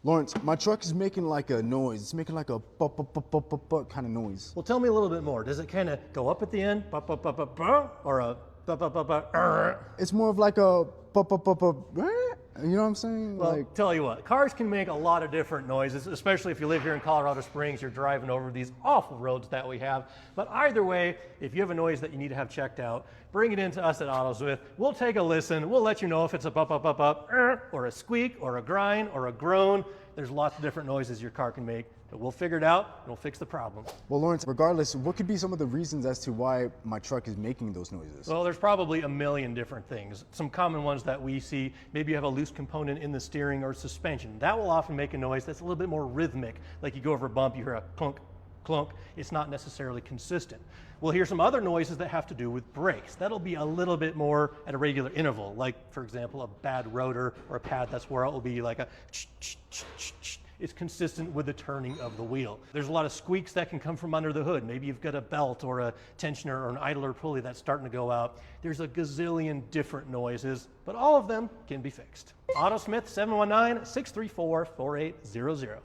Lawrence, my truck is making like a noise. It's making like a bup, bup, bup, bup, bup, bup kind of noise. Well, tell me a little bit more. Does it kind of go up at the end, or a It's more of like a bup, bup, bup, bup, you know what I'm saying? Well, Like, tell you what, cars can make a lot of different noises, especially if you live here in Colorado Springs, you're driving over these awful roads that we have. But either way, if you have a noise that you need to have checked out, bring it in to us at AutoSmith. We'll take a listen. We'll let you know if it's a bup, bup, bup, bup, or a squeak, or a grind, or a groan. There's lots of different noises your car can make, but we'll figure it out and we'll fix the problem. well, Lawrence, regardless, what could be some of the reasons as to why my truck is making those noises? Well, there's probably a million different things. Some common ones that we see, maybe you have a loose component in the steering or suspension. That will often make a noise that's a little bit more rhythmic. Like you go over a bump, you hear a clunk, clunk. It's not necessarily consistent. We'll hear some other noises that have to do with brakes. That'll be a little bit more at a regular interval. Like, for example, a bad rotor or a pad that's where it will be like a ch-ch-ch-ch-ch. It's consistent with the turning of the wheel. There's a lot of squeaks that can come from under the hood. Maybe you've got a belt or a tensioner or an idler pulley that's starting to go out. There's a gazillion different noises, but all of them can be fixed. AutoSmith 719-634-4800.